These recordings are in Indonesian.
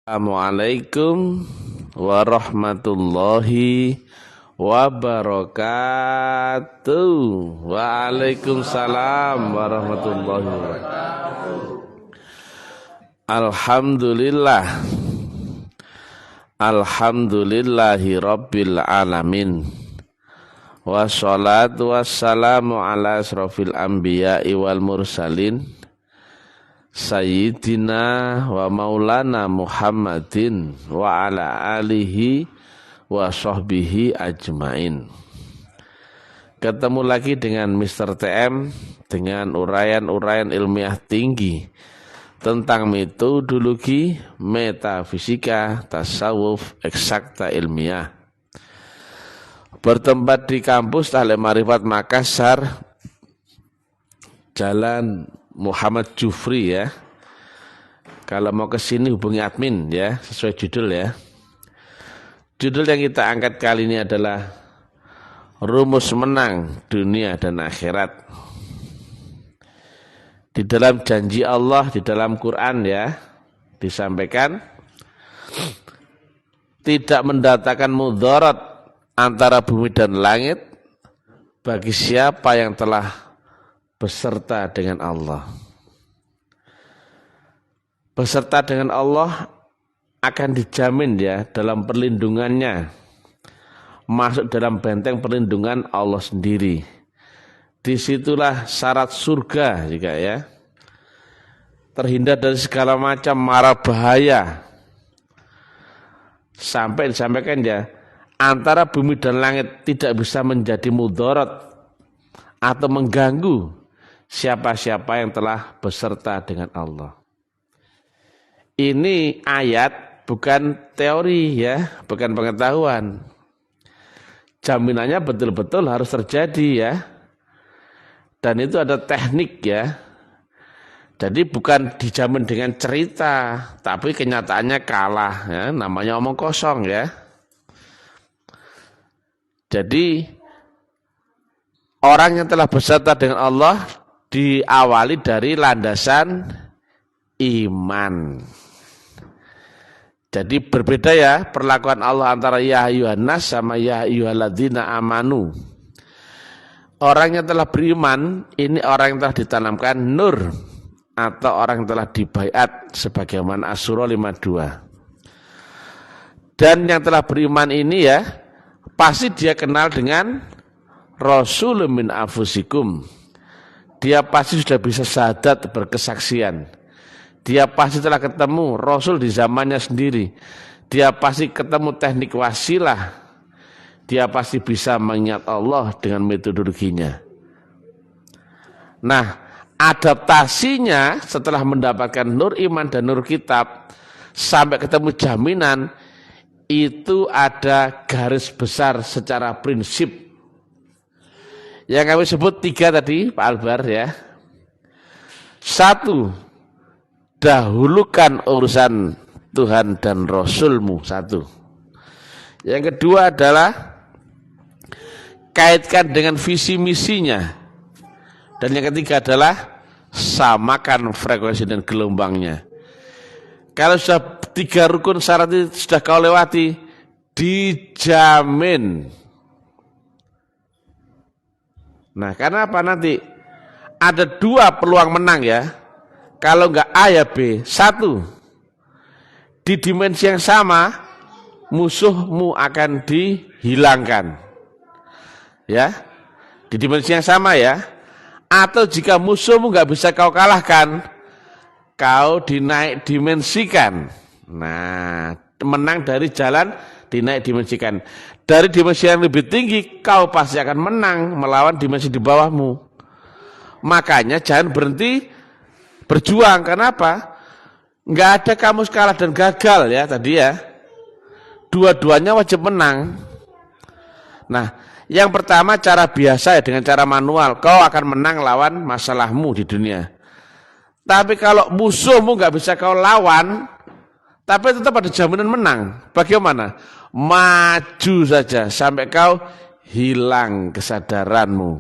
Assalamualaikum warahmatullahi wabarakatuh. Waalaikumsalam warahmatullahi wabarakatuh. Alhamdulillah. Alhamdulillahi rabbil alamin. Wassalatu wassalamu ala asrofil anbiya'i wal mursalin Sayyidina wa maulana Muhammadin wa ala alihi wa sahbihi ajmain. Ketemu lagi dengan Mr. TM dengan uraian-uraian ilmiah tinggi tentang metodologi, metafisika, tasawuf, eksakta ilmiah. Bertempat di kampus Ta'lim Ma'rifat Makassar, Jalan Muhammad Jufri ya. Kalau mau ke sini hubungi admin ya, sesuai judul ya. Judul yang kita angkat kali ini adalah rumus menang dunia dan akhirat. Di dalam janji Allah di dalam Quran ya, disampaikan tidak mendatangkan mudarat antara bumi dan langit bagi siapa yang telah beserta dengan Allah. Beserta dengan Allah akan dijamin ya dalam perlindungannya, masuk dalam benteng perlindungan Allah sendiri. Disitulah syarat surga juga ya. Terhindar dari segala macam mara bahaya. Sampai disampaikan ya, antara bumi dan langit tidak bisa menjadi mudarat atau mengganggu siapa-siapa yang telah beserta dengan Allah. Ini ayat bukan teori ya, bukan pengetahuan. Jaminannya betul-betul harus terjadi ya. Dan itu ada teknik ya. Jadi bukan dijamin dengan cerita, tapi kenyataannya kalah ya, namanya omong kosong ya. Jadi orang yang telah beserta dengan Allah diawali dari landasan iman. Jadi berbeda ya perlakuan Allah antara ya ayyuhan nas sama ya ayyuhalladzina amanu. Orang yang telah beriman ini orang yang telah ditanamkan nur atau orang yang telah dibaiat sebagaimana Asy-Syura 52. Dan yang telah beriman ini ya pasti dia kenal dengan Rasulun min anfusikum. Dia pasti sudah bisa syahadat berkesaksian. Dia pasti telah ketemu Rasul di zamannya sendiri. Dia pasti ketemu teknik wasilah. Dia pasti bisa mengingat Allah dengan metodologinya. Nah, adaptasinya setelah mendapatkan nur iman dan nur kitab sampai ketemu jaminan itu ada garis besar secara prinsip. Yang kami sebut 3 tadi Pak Albar ya. 1, dahulukan urusan Tuhan dan Rasulmu. 1. Yang kedua adalah kaitkan dengan visi misinya. Dan yang ketiga adalah samakan frekuensi dan gelombangnya. Kalau sudah 3 rukun syarat itu sudah kau lewati, dijamin. Nah, karena apa nanti? Ada 2 peluang menang ya. Kalau enggak A ya B. 1, di dimensi yang sama, musuhmu akan dihilangkan. Ya, di dimensi yang sama ya. Atau jika musuhmu enggak bisa kau kalahkan, kau dinaik dimensikan. Nah, menang dari jalan dinaik dimensikan. Dari dimensi yang lebih tinggi, kau pasti akan menang melawan dimensi di bawahmu. Makanya jangan berhenti berjuang. Kenapa? Enggak ada kamu kalah dan gagal ya tadi ya. Dua-duanya wajib menang. Nah, yang pertama cara biasa ya dengan cara manual. Kau akan menang lawan masalahmu di dunia. Tapi kalau musuhmu enggak bisa kau lawan, tapi tetap ada jaminan menang. Bagaimana? Maju saja sampai kau hilang kesadaranmu.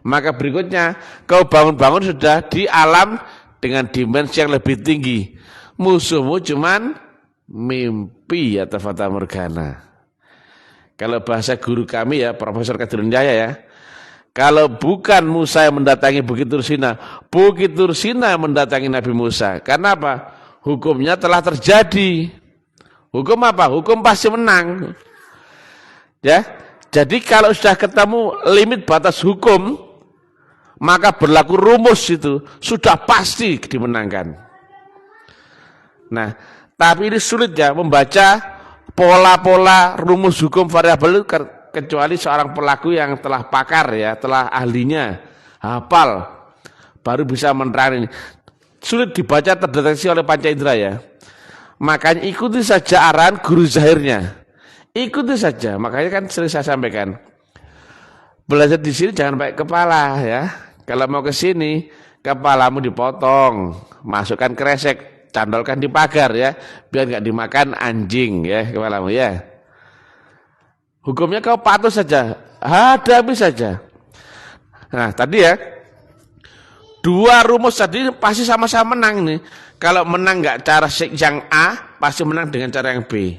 Maka berikutnya kau bangun-bangun sudah di alam dengan dimensi yang lebih tinggi. Musuhmu cuman mimpi atau fata morgana. Kalau bahasa guru kami ya, Profesor Kadirun Jaya ya, kalau bukan Musa yang mendatangi Bukit Tursina, Bukit Tursina yang mendatangi Nabi Musa. Karena apa? Hukumnya telah terjadi. Hukum apa? Hukum pasti menang. Ya, jadi kalau sudah ketemu limit batas hukum, maka berlaku rumus itu sudah pasti dimenangkan. Nah, tapi ini sulit ya membaca pola-pola rumus hukum variabel kecuali seorang pelaku yang telah pakar ya, telah ahlinya, hafal, baru bisa menerangkan ini. Sulit dibaca, terdeteksi oleh panca indera ya. Makanya ikuti saja arahan guru zahirnya. Ikuti saja. Makanya kan sering saya sampaikan, belajar di sini jangan pakai kepala ya. Kalau mau ke sini, kepalamu dipotong, masukkan kresek, candolkan di pagar ya, biar nggak dimakan anjing ya kepalamu ya. Hukumnya kau patuh saja, hadapi saja. Nah tadi ya, dua rumus tadi pasti sama-sama menang nih. Kalau menang nggak cara yang A, pasti menang dengan cara yang B.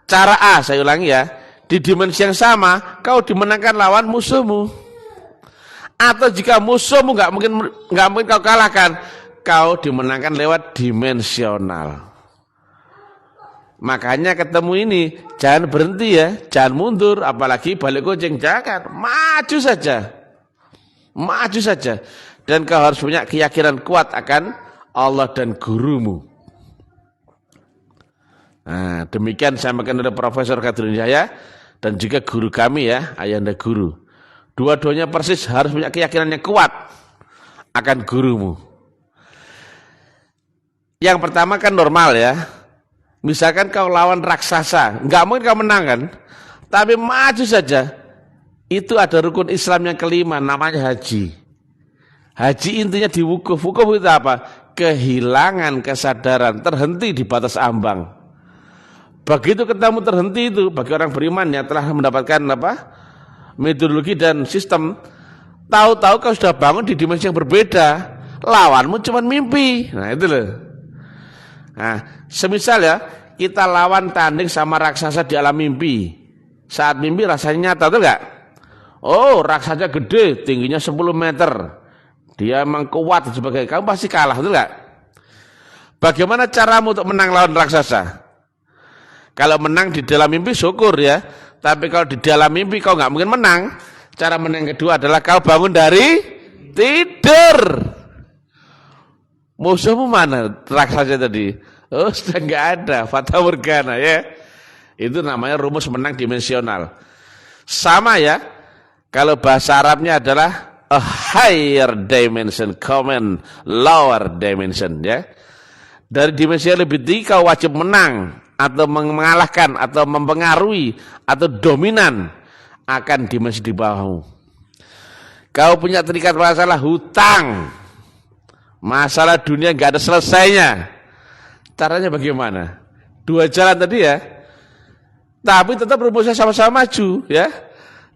Cara A, saya ulangi ya, di dimensi yang sama, kau dimenangkan lawan musuhmu. Atau jika musuhmu nggak mungkin kau kalahkan, kau dimenangkan lewat dimensional. Makanya ketemu ini jangan berhenti ya, jangan mundur, apalagi balik goceng, jangan, maju saja, dan kau harus punya keyakinan kuat akan Allah dan gurumu. Nah, demikian disampaikan oleh Profesor Kadirun Jaya dan juga guru kami ya, Ayahanda Guru. Dua-duanya persis harus punya keyakinan yang kuat akan gurumu. Yang pertama kan normal ya. Misalkan kau lawan raksasa, nggak mungkin kau menang kan? Tapi maju saja. Itu ada rukun Islam yang kelima, namanya haji. Haji intinya diwukuf. Wukuf itu apa? Kehilangan kesadaran, terhenti di batas ambang. Begitu ketemu terhenti itu, bagi orang beriman yang telah mendapatkan metodologi dan sistem, tahu-tahu kau sudah bangun di dimensi yang berbeda, lawanmu cuma mimpi. Nah itu loh. Nah, semisal ya, kita lawan tanding sama raksasa di alam mimpi. Saat mimpi rasanya nyata, betul enggak? Oh, raksasa gede, tingginya 10 meter. Dia memang kuat dan sebagainya. Kamu pasti kalah, betul enggak? Bagaimana caramu untuk menang lawan raksasa? Kalau menang di dalam mimpi syukur ya. Tapi kalau di dalam mimpi kau enggak mungkin menang. Cara menang kedua adalah kau bangun dari tidur. Musuhmu mana raksasa tadi? Oh, sudah enggak ada, fata morgana ya. Itu namanya rumus menang dimensional. Sama ya, kalau bahasa Arabnya adalah a higher dimension, common lower dimension ya. Dari dimensi yang lebih tinggi kau wajib menang atau mengalahkan atau mempengaruhi atau dominan akan dimensi di bawahmu. Kau punya terikat masalah hutang, masalah dunia enggak ada selesainya. Caranya bagaimana? Dua jalan tadi ya. Tapi tetap rumusnya sama-sama maju ya.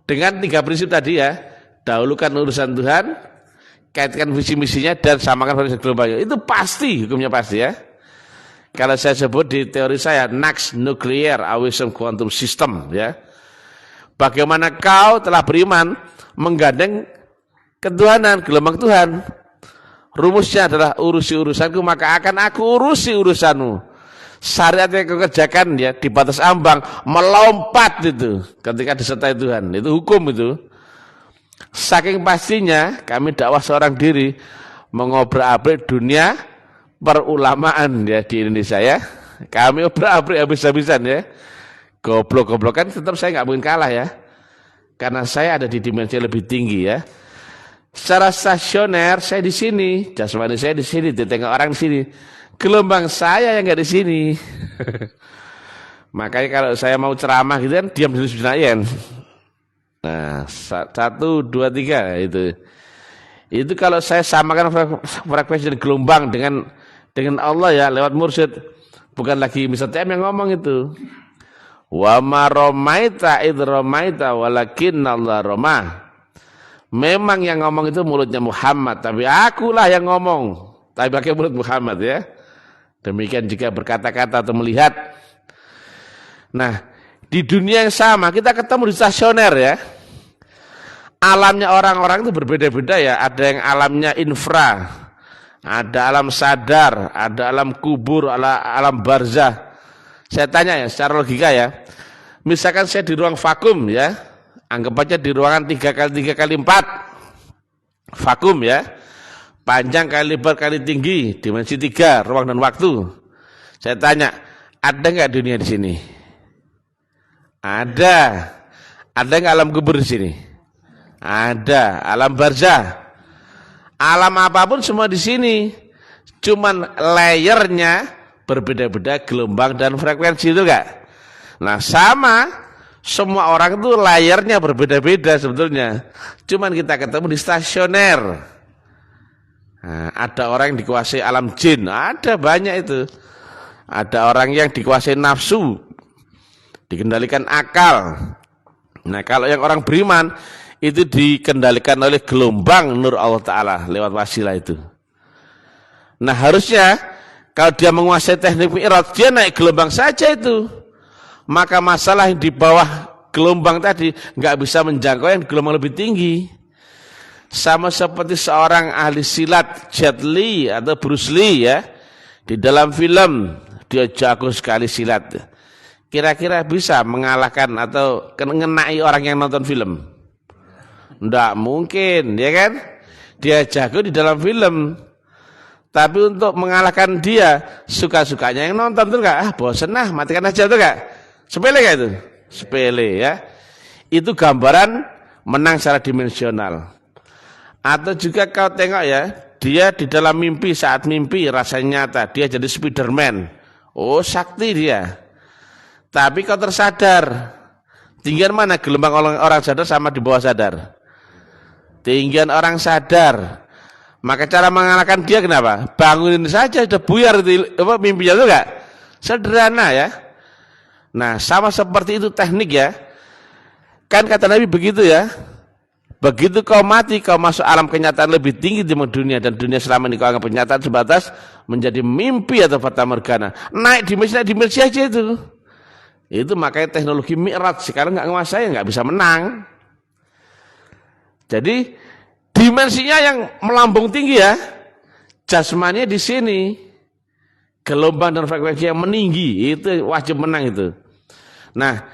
Dengan 3 prinsip tadi ya. Dahulukan urusan Tuhan, kaitkan visi misinya dan samakan pada gelombangnya. Itu pasti, hukumnya pasti ya. Kalau saya sebut di teori saya Nax Nuclear Awism Quantum System ya. Bagaimana kau telah beriman menggandeng ketuhanan, gelombang Tuhan. Rumusnya adalah urusi urusanku maka akan aku urusi urusanmu. Syariat yang kau kerjakan ya di batas ambang melompat itu ketika disertai Tuhan. Itu hukum itu. Saking pastinya kami dakwah seorang diri mengobrak-abrik dunia perulamaan ya di Indonesia ya. Kami obrak-abrik habis-habisan ya. Goblok-goblokan tetap saya nggak mungkin kalah ya. Karena saya ada di dimensi lebih tinggi ya. Secara stasioner saya di sini, jasmani saya di sini, ditengok orang di sini. Gelombang saya yang nggak di sini. Makanya kalau saya mau ceramah gitu kan diam dulu sebenarnya. Nah, 1, 2, 3 itu. Itu kalau saya samakan frekuensi dan gelombang dengan Allah ya lewat mursyid, bukan lagi Mr. TM yang ngomong itu. Wa ma ramaita id ramaita walakinallah ramah. Memang yang ngomong itu mulutnya Muhammad, tapi akulah yang ngomong. Tapi pakai mulut Muhammad ya. Demikian juga berkata-kata atau melihat. Nah, di dunia yang sama kita ketemu di stasioner ya. Alamnya orang-orang itu berbeda-beda ya. Ada yang alamnya infra, ada alam sadar, ada alam kubur, alam barzah. Saya tanya ya secara logika ya. Misalkan saya di ruang vakum ya, anggap aja di ruangan 3x3x4 vakum ya, panjang kali lebar kali tinggi, dimensi 3, ruang dan waktu. Saya tanya, ada nggak dunia di sini? Ada. Ada nggak alam kubur di sini? Ada. Alam barzah, alam apapun semua di sini. Cuman layernya berbeda-beda gelombang dan frekuensi itu enggak? Nah, sama semua orang itu layernya berbeda-beda sebetulnya. Cuman kita ketemu di stasioner. Nah, ada orang yang dikuasai alam jin, ada banyak itu. Ada orang yang dikuasai nafsu, dikendalikan akal. Nah, kalau yang orang beriman itu dikendalikan oleh gelombang nur Allah Ta'ala lewat wasilah itu. Nah, harusnya kalau dia menguasai teknik mi'raj, dia naik gelombang saja itu. Maka masalah yang di bawah gelombang tadi nggak bisa menjangkau yang gelombang lebih tinggi. Sama seperti seorang ahli silat Jet Li atau Bruce Lee ya. Di dalam film dia jago sekali silat. Kira-kira bisa mengalahkan atau mengenai orang yang nonton film? Nggak mungkin, ya kan? Dia jago di dalam film. Tapi untuk mengalahkan dia, suka-sukanya yang nonton tuh enggak, bosen matikan aja tuh enggak. Sepele enggak itu? Sepele ya. Itu gambaran menang secara dimensional. Atau juga kau tengok ya, dia di dalam mimpi, saat mimpi rasanya nyata, dia jadi Spiderman. Oh, sakti dia. Tapi kau tersadar. Tinggian mana gelombang orang sadar sama di bawah sadar? Tinggian orang sadar. Maka cara mengalahkan dia kenapa? Bangunin saja, sudah buyar itu mimpinya itu enggak? Sederhana ya. Nah, sama seperti itu teknik ya. Kan kata Nabi begitu ya. Begitu kau mati, kau masuk alam kenyataan lebih tinggi di dunia, dan dunia selama ini kau anggap kenyataan sebatas menjadi mimpi atau fata morgana. Naik dimensi aja itu. Itu makanya teknologi mi'raj sekarang enggak nguasai, enggak bisa menang. Jadi dimensinya yang melambung tinggi ya, jasmaninya di sini, gelombang dan frekuensi yang meninggi itu wajib menang itu. Nah,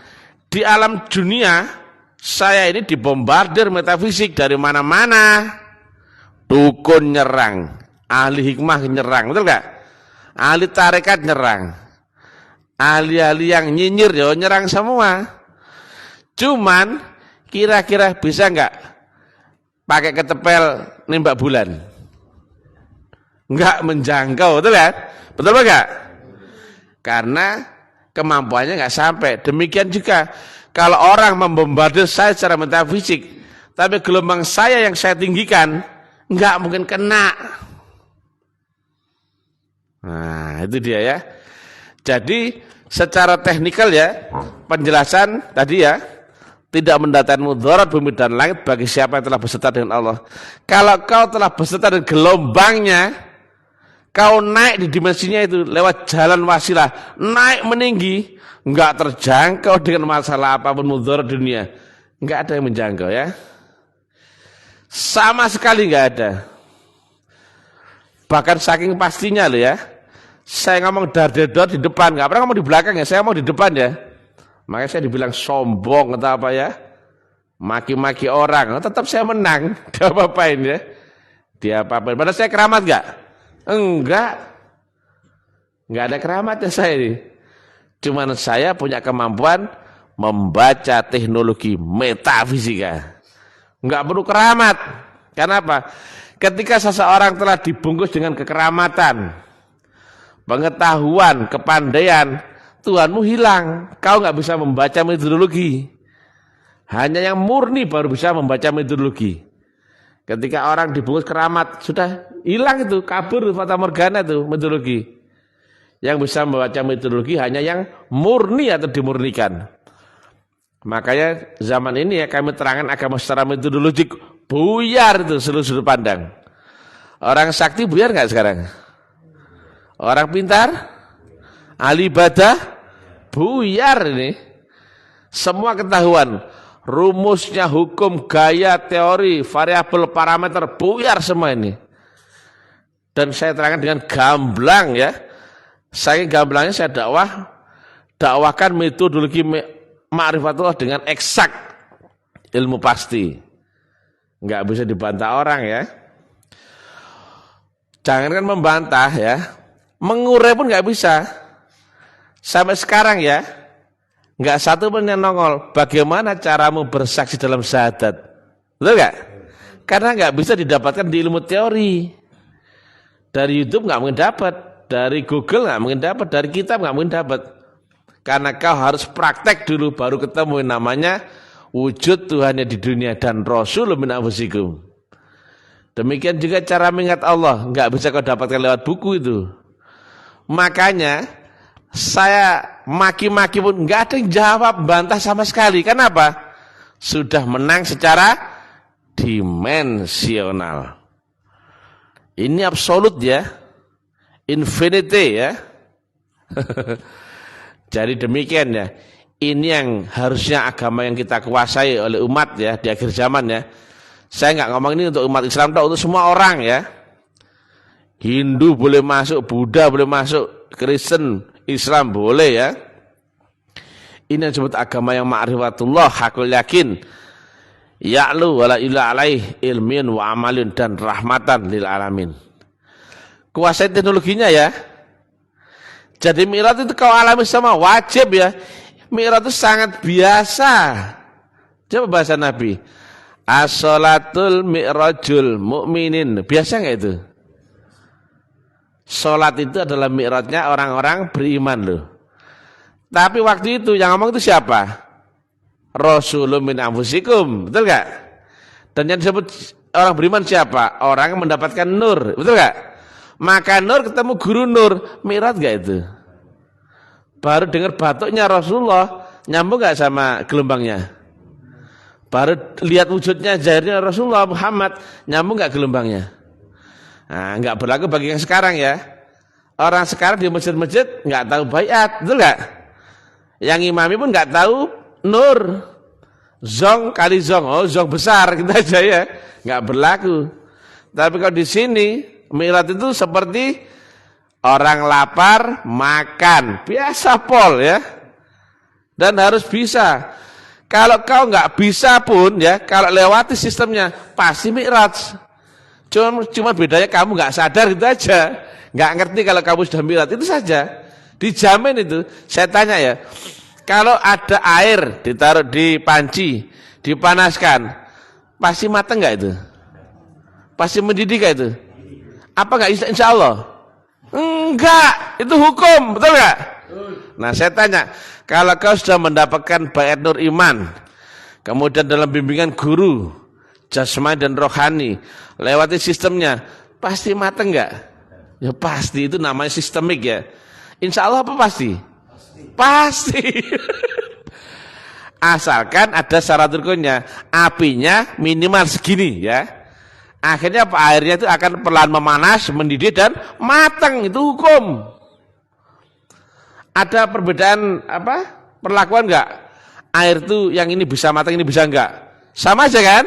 di alam dunia saya ini dibombardir metafisik dari mana-mana, dukun nyerang, ahli hikmah nyerang, betul nggak? Ahli tarekat nyerang, ahli-ahli yang nyinyir ya nyerang semua. Cuman kira-kira bisa nggak pakai ketepel nembak bulan? Enggak menjangkau, betul kan? Betul enggak? Karena kemampuannya enggak sampai. Demikian juga kalau orang membombardir saya secara metafisik, tapi gelombang saya yang saya tinggikan enggak mungkin kena. Nah, itu dia ya. Jadi secara teknikal ya, penjelasan tadi ya, tidak mendatangkan mudarat bumi dan langit bagi siapa yang telah beserta dengan Allah. Kalau kau telah beserta dengan gelombangnya, kau naik di dimensinya itu lewat jalan wasilah, naik meninggi, enggak terjangkau dengan masalah apapun mudarat dunia. Enggak ada yang menjangkau ya. Sama sekali enggak ada. Bahkan saking pastinya loh ya. Saya ngomong dar-dar di depan, enggak pernah ngomong di belakang ya, saya ngomong di depan ya. Makanya saya dibilang sombong atau apa ya, maki-maki orang, tetap saya menang. Dia apa-apain ya, dia apa-apain. Padahal saya keramat enggak? Enggak ada keramatnya saya ini. Cuman saya punya kemampuan membaca teknologi metafisika. Enggak perlu keramat. Kenapa? Ketika seseorang telah dibungkus dengan kekeramatan, pengetahuan, kepandaian, Tuhanmu hilang, kau nggak bisa membaca metodologi. Hanya yang murni baru bisa membaca metodologi. Ketika orang dibungkus keramat, sudah hilang itu, kabur fata morgana itu metodologi. Yang bisa membaca metodologi hanya yang murni atau dimurnikan. Makanya zaman ini ya kami terangkan agama secara metodologik, buyar itu seluruh sudut pandang. Orang sakti buyar nggak sekarang? Orang pintar, ahli ibadah, buyar ini. Semua ketahuan, rumusnya, hukum, gaya, teori, variabel, parameter, buyar semua ini. Dan saya terangkan dengan gamblang ya. Saking gamblangnya saya dakwahkan metodologi ma'rifatullah dengan eksak, ilmu pasti. Enggak bisa dibantah orang ya. Jangankan membantah ya, mengurai pun enggak bisa. Sampai sekarang ya, enggak satu pun yang nongol. Bagaimana caramu bersaksi dalam syahadat? Betul enggak? Karena enggak bisa didapatkan di ilmu teori. Dari YouTube enggak mungkin dapat, dari Google enggak mungkin dapat, dari kitab enggak mungkin dapat. Karena kau harus praktek dulu baru ketemu namanya wujud Tuhannya di dunia dan Rasul min anfusikum. Demikian juga cara mengingat Allah, enggak bisa kau dapatkan lewat buku itu. Makanya saya maki-maki pun enggak ada yang jawab, bantah sama sekali. Kenapa? Sudah menang secara dimensional. Ini absolut ya, infinity ya. Jadi demikian ya. Ini yang harusnya agama yang kita kuasai oleh umat ya di akhir zaman ya. Saya nggak ngomong ini untuk umat Islam, untuk semua orang ya. Hindu boleh masuk, Buddha boleh masuk, Kristen, Islam boleh ya. Ini yang disebut agama yang ma'rifatullah, hakul yakin. Ya'lu wala ila alaih ilmin wa amalin dan rahmatan lil alamin. Kuasai teknologinya ya. Jadi mi'raj itu kau alami sama wajib ya. Mi'raj itu sangat biasa. Coba bahasa Nabi. As-sholatul mi'rajul mu'minin. Biasa enggak itu? Sholat itu adalah mi'rajnya orang-orang beriman loh. Tapi waktu itu yang ngomong itu siapa? Rasulun min anfusikum. Betul enggak? Dan yang disebut orang beriman siapa? Orang yang mendapatkan nur. Betul enggak? Maka nur ketemu guru nur. Mi'raj enggak itu? Baru dengar batuknya Rasulullah, nyambung enggak sama gelombangnya? Baru lihat wujudnya zahirnya Rasulullah Muhammad, nyambung enggak gelombangnya? Nah, enggak berlaku bagi yang sekarang ya. Orang sekarang di masjid-masjid enggak tahu baiat, betul enggak? Yang imami pun enggak tahu nur. Zong kali zong, oh zong besar gitu aja ya. Enggak berlaku. Tapi kalau di sini mi'raj itu seperti orang lapar makan, biasa pol ya. Dan harus bisa. Kalau kau nggak bisa pun ya, kalau lewati sistemnya pasti mi'raj. Cuma bedanya kamu nggak sadar gitu aja, nggak ngerti kalau kamu sudah mi'raj itu saja. Dijamin itu. Saya tanya ya, kalau ada air ditaruh di panci, dipanaskan, pasti matang nggak itu? Pasti mendidih nggak itu? Apa nggak? Insya Allah? Enggak, itu hukum, betul nggak? Nah saya tanya, kalau kau sudah mendapatkan baiat nur iman, kemudian dalam bimbingan guru, jasmani dan rohani, lewati sistemnya, pasti matang enggak? Ya pasti, itu namanya sistemik ya. Insya Allah apa pasti? Pasti. Asalkan ada syarat rukunnya, apinya minimal segini ya. Akhirnya airnya itu akan perlahan memanas, mendidih dan matang, itu hukum. Ada perbedaan apa? Perlakuan enggak? Air itu yang ini bisa matang, ini bisa enggak? Sama aja kan?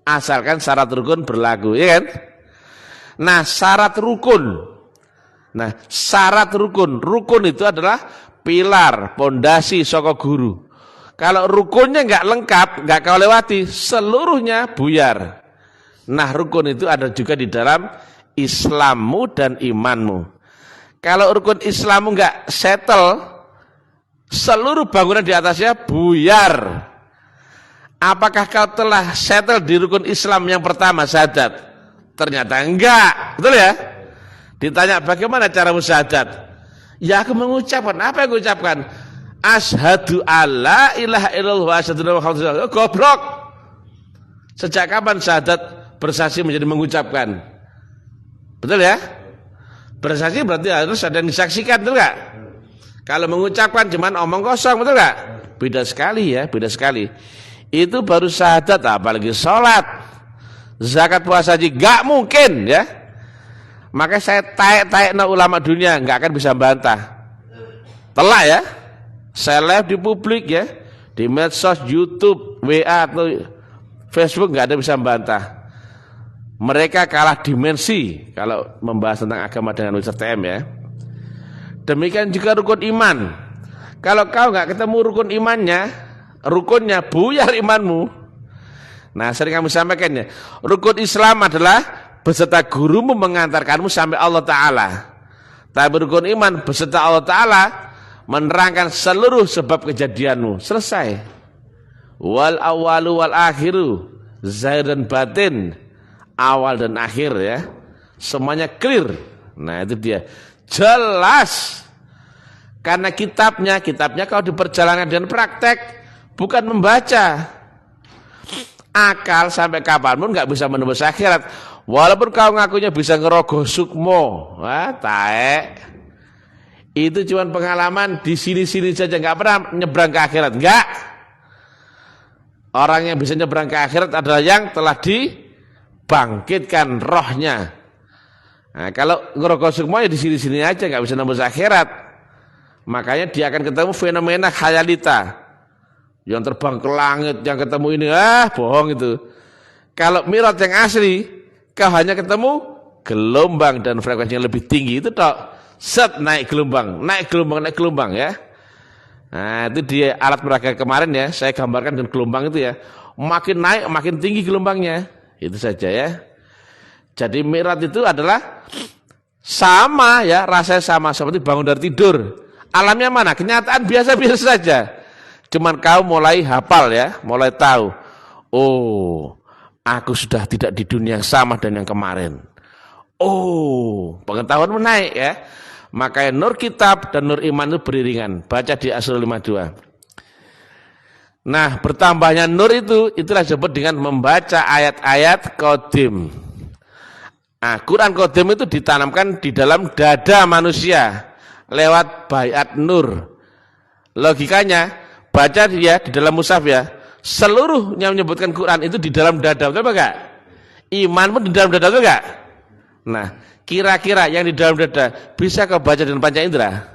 Asalkan syarat rukun berlaku, ya kan? Nah, syarat rukun. Nah, syarat rukun. Rukun itu adalah pilar, pondasi saka guru. Kalau rukunnya enggak lengkap, enggak kau lewati, seluruhnya buyar. Nah, rukun itu ada juga di dalam Islammu dan imanmu. Kalau rukun Islammu enggak settle, seluruh bangunan di atasnya buyar. Apakah kau telah settle di rukun Islam yang pertama, syahadat? Ternyata enggak, betul ya? Ditanya bagaimana cara syahadat? Ya aku mengucapkan, apa yang aku ucapkan? Asyhadu alla ilaha illallah wa asyhadu anna muhammadar rasulullah. Goblok. Sejak kapan syahadat bersaksi menjadi mengucapkan? Betul ya? Bersaksi berarti harus ada yang disaksikan, betul enggak? Kalau mengucapkan cuman omong kosong, betul enggak? Beda sekali ya, beda sekali. Itu baru syahadat, apalagi sholat, zakat, puasa haji, enggak mungkin ya. Maka saya taek-taek ulama dunia nggak akan bisa bantah. Telak ya. Saya live di publik ya, di medsos, YouTube, WA atau Facebook nggak ada bisa bantah. Mereka kalah dimensi kalau membahas tentang agama dengan Ustaz TM ya. Demikian juga rukun iman. Kalau kau nggak ketemu rukun imannya, rukunnya buyar imanmu. Nah, sering kami sampaikan ya, rukun Islam adalah beserta gurumu mengantarkanmu sampai Allah Ta'ala. Tapi rukun iman beserta Allah Ta'ala menerangkan seluruh sebab kejadianmu. Selesai. Wal awalu wal akhiru, zahir dan batin, awal dan akhir ya, semuanya clear. Nah itu dia, jelas. Karena kitabnya kalau di perjalanan dan praktek, bukan membaca. Akal sampai kapanpun nggak bisa menembus akhirat. Walaupun kau ngakunya bisa ngerogoh sukmo, taek. Itu cuma pengalaman di sini-sini saja, nggak pernah nyebrang ke akhirat, nggak. Orang yang bisa nyebrang ke akhirat adalah yang telah dibangkitkan rohnya. Nah, kalau ngerogoh sukmo ya di sini-sini aja, nggak bisa nembus akhirat. Makanya dia akan ketemu fenomena khayalita. Yang terbang ke langit, yang ketemu ini, bohong itu. Kalau mirat yang asli, kau hanya ketemu gelombang dan frekuensi yang lebih tinggi, itu tok. Set naik gelombang ya. Nah itu dia alat peraga kemarin ya, saya gambarkan dengan gelombang itu ya. Makin naik, makin tinggi gelombangnya. Itu saja ya. Jadi mirat itu adalah sama ya, rasanya sama seperti bangun dari tidur. Alamnya mana? Kenyataan biasa-biasa saja. Cuman kau mulai hafal ya, mulai tahu. Oh, aku sudah tidak di dunia yang sama dan yang kemarin. Oh, pengetahuan menaik ya. Makanya nur kitab dan nur iman itu beriringan. Baca di Asrul 52. Nah, bertambahnya nur itu, itulah disebut dengan membaca ayat-ayat qadim. Nah, Quran qadim itu ditanamkan di dalam dada manusia lewat baiat nur. Logikanya, baca dia di dalam mushaf ya, seluruh yang menyebutkan Quran itu di dalam dada, betul enggak? Iman pun di dalam dada, betul enggak? Nah, kira-kira yang di dalam dada bisa kau baca dengan panca indera?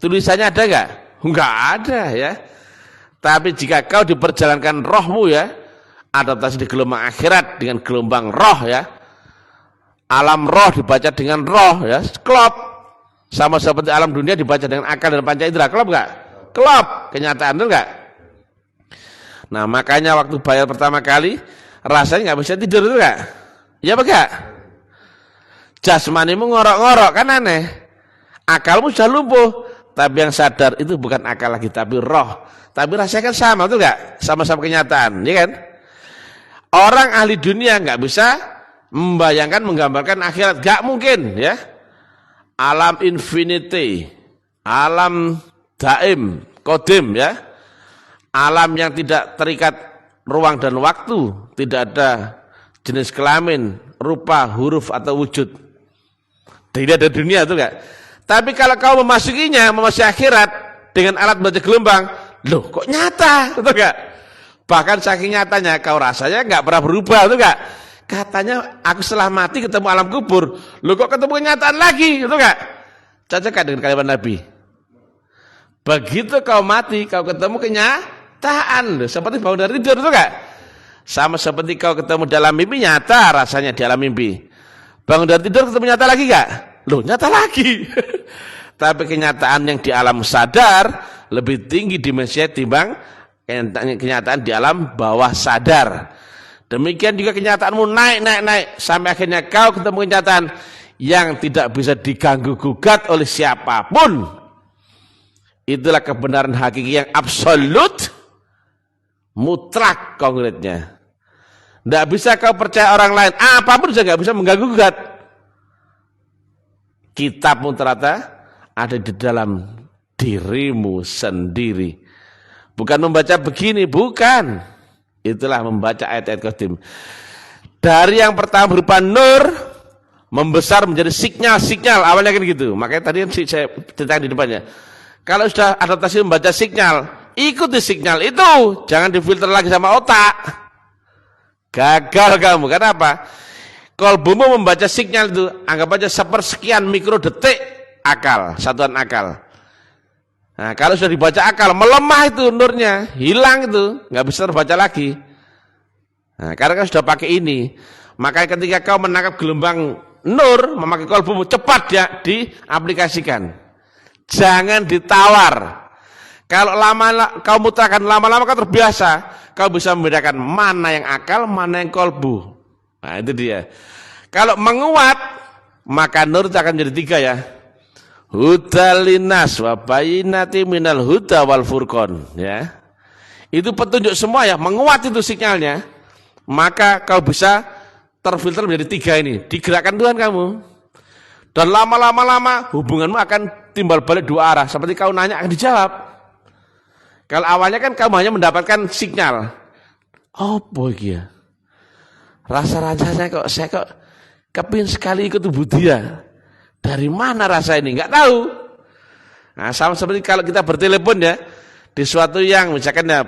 Tulisannya ada enggak? Enggak ada ya. Tapi jika kau diperjalankan rohmu ya, adaptasi di gelombang akhirat dengan gelombang roh ya, alam roh dibaca dengan roh ya, klop. Sama seperti alam dunia dibaca dengan akal dan panca indera, klop enggak? Klop, kenyataan itu enggak? Nah makanya waktu bayar pertama kali rasanya nggak bisa tidur itu enggak? Ya enggak? Jasmanimu ngorok-ngorok kan aneh. Akalmu sudah lumpuh, tapi yang sadar itu bukan akal lagi tapi roh. Tapi rasanya kan sama tuh enggak? Sama-sama kenyataan, ya kan? Orang ahli dunia nggak bisa membayangkan, menggambarkan akhirat, nggak mungkin ya. Alam infinity, alam daim, kodim ya. Alam yang tidak terikat ruang dan waktu, tidak ada jenis kelamin, rupa, huruf atau wujud. Tidak ada dunia itu enggak. Tapi kalau kau memasukinya, memasuki akhirat dengan alat baca gelombang, loh kok nyata, betul enggak? Bahkan saking nyatanya kau rasanya enggak pernah berubah, betul enggak? Katanya aku setelah mati ketemu alam kubur, loh kok ketemu kenyataan lagi, betul enggak? Cocok kan dengan kalimat Nabi? Begitu kau mati, kau ketemu kenyataan, loh, seperti bangun dari tidur, betul enggak? Sama seperti kau ketemu dalam mimpi, nyata rasanya di alam mimpi. Bangun dari tidur ketemu nyata lagi enggak? Loh nyata lagi. Tapi kenyataan yang di alam sadar lebih tinggi dimensinya timbang kenyataan di alam bawah sadar. Demikian juga kenyataanmu naik sampai akhirnya kau ketemu kenyataan yang tidak bisa diganggu gugat oleh siapapun. Itulah kebenaran hakiki yang absolut, mutlak konkretnya. Tidak bisa kau percaya orang lain, apapun juga nggak bisa mengganggu gugat. Kitabmu ternyata ada di dalam dirimu sendiri. Bukan membaca begini, bukan. Itulah membaca ayat-ayat qadim. Dari yang pertama berupa nur, membesar menjadi sinyal-sinyal, awalnya kan gitu. Makanya tadi saya ceritakan di depannya. Kalau sudah adaptasi membaca sinyal, ikuti sinyal itu, jangan difilter lagi sama otak. Gagal kamu, kenapa? Kolbumu membaca sinyal itu, anggap aja sepersekian mikrodetik akal, satuan akal. Nah, kalau sudah dibaca akal, melemah itu nurnya, hilang itu, nggak bisa terbaca lagi. Nah, karena kan sudah pakai ini. Makanya ketika kau menangkap gelombang nur, memakai kolbumu, cepat ya diaplikasikan. Jangan ditawar. Kalau lama kau mutrakan, lama-lama kau terbiasa, kau bisa membedakan mana yang akal, mana yang kolbu. Nah, itu dia. Kalau menguat, maka nur itu akan menjadi 3 ya. Hudalinas wa bayinati minal huda wal furqon, ya. Itu petunjuk semua ya, menguat itu sinyalnya. Maka kau bisa terfilter menjadi 3 ini, digerakkan Tuhan kamu. Dan lama-lama hubunganmu akan timbal balik 2 arah. Seperti kau nanya akan dijawab. Kalau awalnya kan kamu hanya mendapatkan sinyal. Oh boy ya. Rasa-rasanya saya kok kepingin sekali ikut ibu dia. Dari mana rasa ini? Enggak tahu. Nah, sama seperti kalau kita bertelepon ya di suatu yang misalkan ya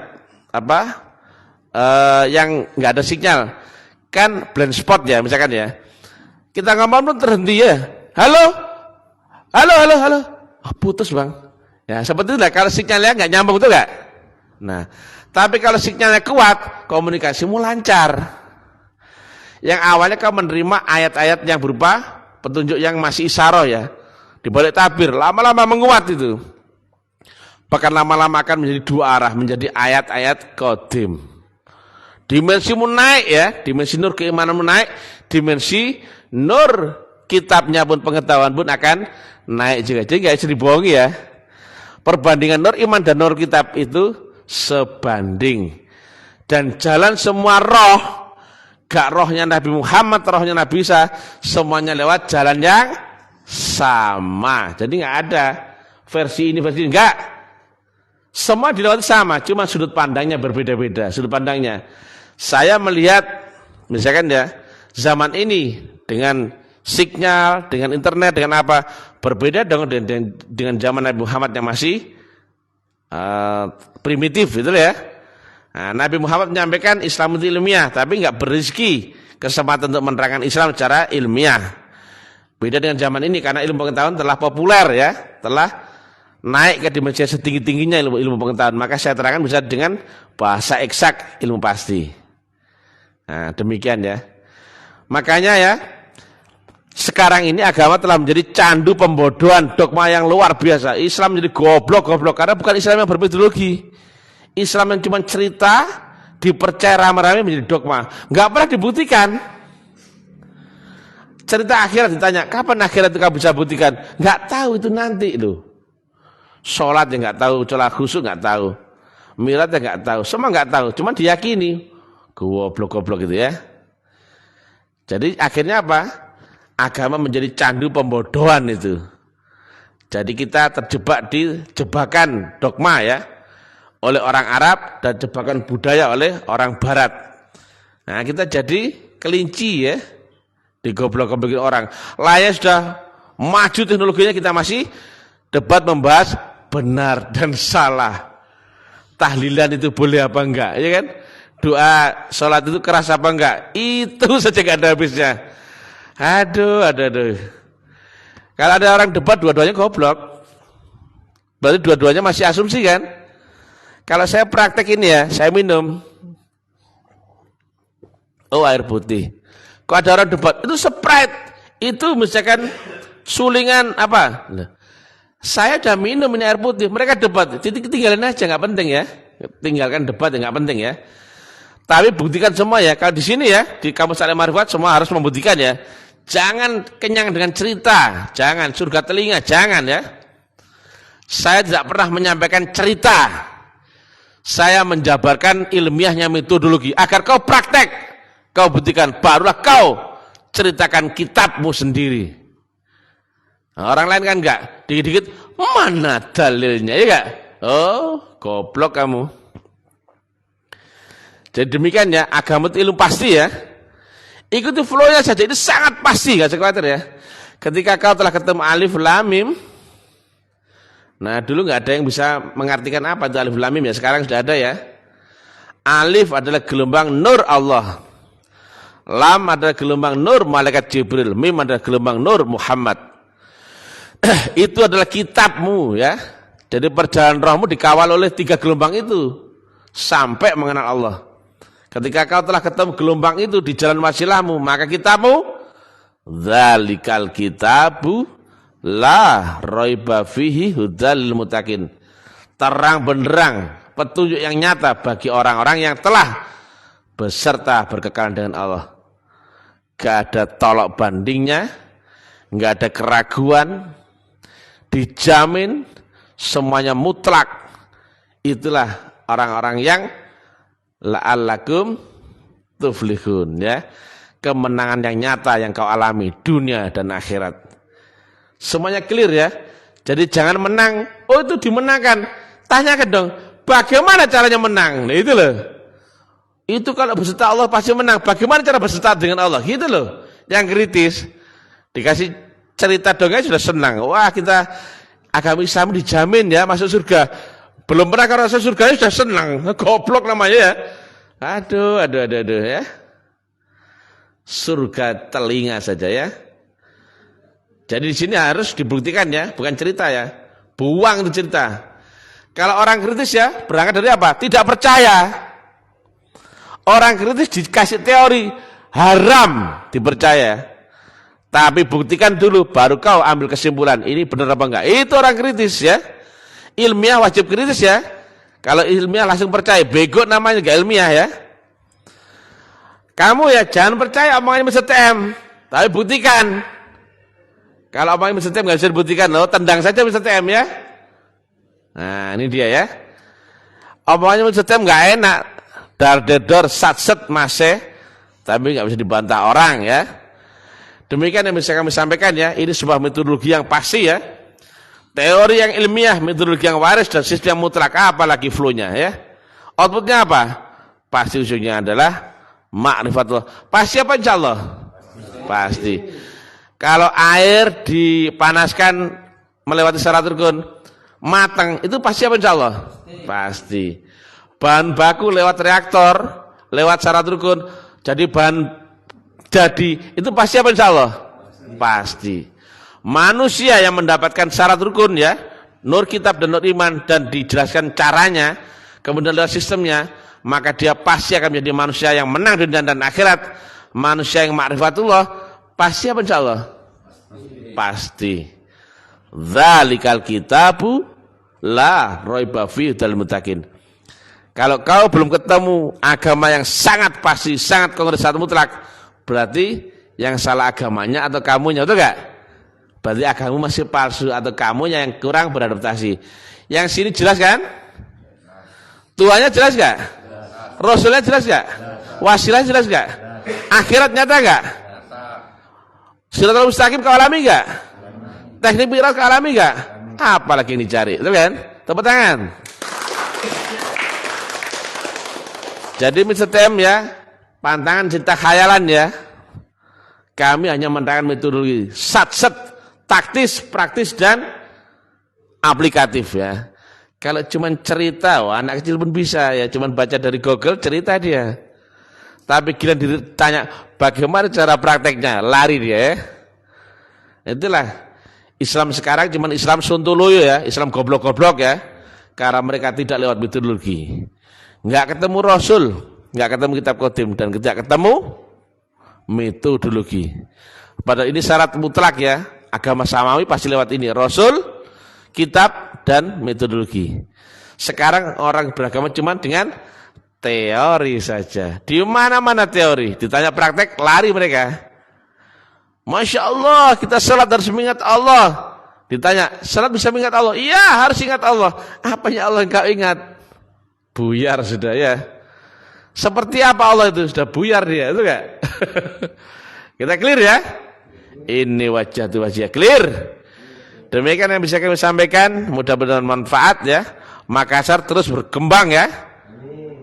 yang enggak ada sinyal. Kan blind spot ya misalkan ya. Kita ngomong pun terhenti ya. Halo. Oh, putus bang. Ya seperti itu lah. Kalau sinyalnya enggak nyambung itu enggak. Nah, tapi kalau sinyalnya kuat, komunikasimu lancar. Yang awalnya kau menerima ayat-ayat yang berupa petunjuk yang masih isyarah ya, dibalik tabir, lama-lama menguat itu. Bahkan lama-lama akan menjadi 2 arah, menjadi ayat-ayat qadim. Dimensimu naik ya, dimensi nur keimananmu naik, dimensi nur kitabnya pun pengetahuan pun akan naik juga. Jadi enggak bisa dibohongi ya. Perbandingan nur iman dan nur kitab itu sebanding. Dan jalan semua roh, gak rohnya Nabi Muhammad, rohnya Nabi Isa, semuanya lewat jalan yang sama. Jadi enggak ada versi ini, versi ini, enggak. Semua dilewati sama, cuma sudut pandangnya berbeda-beda, sudut pandangnya. Saya melihat, misalkan ya, zaman ini dengan sinyal, dengan internet, dengan apa, berbeda dengan zaman Nabi Muhammad yang masih primitif, gitu ya. Nah, Nabi Muhammad menyampaikan Islam itu ilmiah, tapi enggak berizki kesempatan untuk menerangkan Islam secara ilmiah. Beda dengan zaman ini karena ilmu pengetahuan telah populer ya, telah naik ke dimensi setinggi-tingginya ilmu pengetahuan. Maka saya terangkan bisa dengan bahasa eksak, ilmu pasti. Nah, demikian ya. Makanya ya, sekarang ini agama telah menjadi candu pembodohan, dogma yang luar biasa. Islam menjadi goblok-goblok karena bukan Islam yang bermetodologi. Islam yang cuma cerita, dipercaya ramai-ramai menjadi dogma. Enggak pernah dibuktikan. Cerita akhirat ditanya, kapan akhirat itu kamu bisa buktikan? Enggak tahu itu nanti loh. Sholat yang enggak tahu, sholat khusyuk enggak tahu. Mirat yang enggak tahu, semua enggak tahu. Cuma diyakini. Goblok-goblok gitu ya. Jadi akhirnya apa? Agama menjadi candu pembodohan itu. Jadi kita terjebak di jebakan dogma ya. Oleh orang Arab dan jebakan budaya oleh orang Barat. Nah kita jadi kelinci ya, digoblok-goblokin orang. Layaknya sudah maju teknologinya, kita masih debat membahas benar dan salah. Tahlilan itu boleh apa enggak, ya kan? Doa sholat itu keras apa enggak? Itu saja enggak ada habisnya. Aduh. Kalau ada orang debat dua-duanya goblok, berarti dua-duanya masih asumsi kan? Kalau saya praktek ini ya, saya minum. Oh air putih. Kok ada orang debat, itu Sprite. Itu misalkan sulingan apa? Saya udah minum ini air putih. Mereka debat, tinggalin aja, nggak penting ya. Tinggalkan debat ya, nggak penting ya. Tapi buktikan semua ya. Kalau di sini ya, di kampus Alim Marifat semua harus membuktikan ya. Jangan kenyang dengan cerita, jangan surga telinga, jangan ya. Saya tidak pernah menyampaikan cerita. Saya menjabarkan ilmiahnya metodologi agar kau praktek, kau buktikan, barulah kau ceritakan kitabmu sendiri. Nah, orang lain kan enggak, dikit-dikit mana dalilnya, ya enggak? Oh, goblok kamu. Jadi demikian ya, agama itu ilmu pasti ya. Ikuti flow-nya saja, itu sangat pasti, enggak usah khawatir ya. Ketika kau telah ketemu alif lam mim, nah dulu nggak ada yang bisa mengartikan apa itu alif lam mim ya, sekarang sudah ada ya. Alif adalah gelombang nur Allah. Lam adalah gelombang nur malaikat Jibril, mim adalah gelombang nur Muhammad. Itu adalah kitabmu ya. Jadi perjalanan rohmu dikawal oleh 3 gelombang itu sampai mengenal Allah. Ketika kau telah ketemu gelombang itu di jalan wasilahmu, maka kitabmu dzalikal kitabu la raiba fihi hudal muttaqin. Terang benderang, petunjuk yang nyata bagi orang-orang yang telah beserta berkekalan dengan Allah. Gak ada tolak bandingnya, gak ada keraguan, dijamin semuanya mutlak. Itulah orang-orang yang la'allakum tuflihun ya. Kemenangan yang nyata yang kau alami dunia dan akhirat. Semuanya clear ya. Jadi jangan menang, oh itu dimenangkan. Tanyakan dong, bagaimana caranya menang? Nah itu loh. Itu kalau beserta Allah pasti menang. Bagaimana cara beserta dengan Allah? Gitu loh. Yang kritis. Dikasih cerita dongeng sudah senang. Wah kita agama Islam dijamin ya masuk surga. Belum pernah kalau masuk surga sudah senang. Goblok namanya ya. Aduh ya. Surga telinga saja ya. Jadi di sini harus dibuktikan ya, bukan cerita ya. Buang itu cerita. Kalau orang kritis ya, berangkat dari apa? Tidak percaya. Orang kritis dikasih teori, haram dipercaya. Tapi buktikan dulu, baru kau ambil kesimpulan, ini benar apa enggak. Itu orang kritis ya. Ilmiah wajib kritis ya. Kalau ilmiah langsung percaya, bego namanya, enggak ilmiah ya. Kamu ya jangan percaya omongan Mr. TM, tapi buktikan. Kalau omongan Mr. TM enggak bisa dibuktikan, loh, tendang saja Mr. TM ya. Nah, ini dia ya. Omongannya Mr. TM enggak enak. Dar-dedor, sat-set, masih, tapi enggak bisa dibantah orang ya. Demikian yang bisa kami sampaikan ya. Ini sebuah metodologi yang pasti ya. Teori yang ilmiah, metodologi yang waris dan sistem mutlak, apalagi flow-nya ya. Outputnya apa? Pasti ujungnya adalah ma'rifatullah. Pasti apa insyaallah? Pasti. Kalau air dipanaskan melewati syarat rukun matang, itu pasti apa insyaallah? Pasti. Bahan baku lewat reaktor, lewat syarat rukun jadi itu pasti apa insyaallah? Pasti. Manusia yang mendapatkan syarat rukun ya, nur kitab dan nur iman dan dijelaskan caranya, kemudian lewat sistemnya, maka dia pasti akan menjadi manusia yang menang dunia dan akhirat. Manusia yang ma'rifatullah pasti apa insyaallah? Pasti. Dzalikal kitabu la raiba fihi hudal muttaqin. Kalau kau belum ketemu agama yang sangat pasti, sangat konkret, satu mutlak, berarti yang salah agamanya atau kamunya, betul enggak? Berarti agamamu masih palsu atau kamunya yang kurang beradaptasi. Yang sini jelas kan? Tuhannya jelas enggak? Rasulnya jelas enggak? Wasilah jelas enggak? Akhirat nyata enggak? Siratal mustaqim kau alami enggak? Teknik mi'raj kau alami enggak? Apalagi yang dicari, betul kan? Tepuk tangan. Jadi Mr. TM ya, pantangan cinta khayalan ya. Kami hanya menerangkan metodologi sat-set, taktis, praktis dan aplikatif ya. Kalau cuma cerita, wah, anak kecil pun bisa ya, cuma baca dari Google cerita dia. Tapi gila ditanya bagaimana cara prakteknya, lari dia ya. Itulah Islam sekarang cuma Islam sontoloyo ya, Islam goblok-goblok ya. Karena mereka tidak lewat metodologi. Enggak ketemu Rasul, enggak ketemu kitab qadim dan tidak ketemu metodologi. Padahal ini syarat mutlak ya. Agama samawi pasti lewat ini, Rasul, kitab dan metodologi. Sekarang orang beragama cuma dengan teori saja. Di mana-mana teori, ditanya praktek lari mereka. Masya Allah, kita salat harus mengingat Allah. Ditanya, salat bisa mengingat Allah? Iya, harus ingat Allah. Apa yang Allah enggak ingat? Buyar sudah ya. Seperti apa Allah itu? Sudah buyar dia, itu enggak? Kita clear ya? Ini wajah itu wajah clear. Demikian yang bisa kami sampaikan, mudah-mudahan manfaat ya. Makassar terus berkembang ya.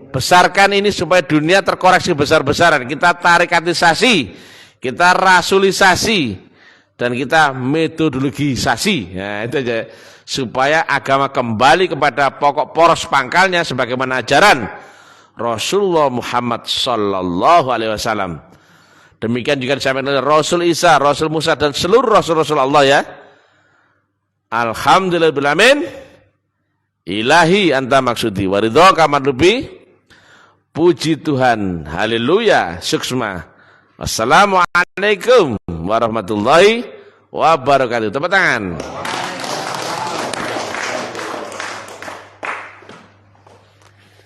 Besarkan ini supaya dunia terkoreksi besar-besaran. Kita tarikatisasi, kita rasulisasi, dan kita metodologisasi. Ya, itu aja. Supaya agama kembali kepada pokok poros pangkalnya sebagaimana ajaran Rasulullah Muhammad sallallahu alaihi wasallam. Demikian juga disampaikan oleh Rasul Isa, Rasul Musa dan seluruh Rasul-Rasul Allah ya. Alhamdulillahirabbil alamin. Ilahi anta maksudi waridhaka madlubi. Puji Tuhan. Haleluya. Suksma. Wassalamualaikum warahmatullahi wabarakatuh. Tepuk tangan.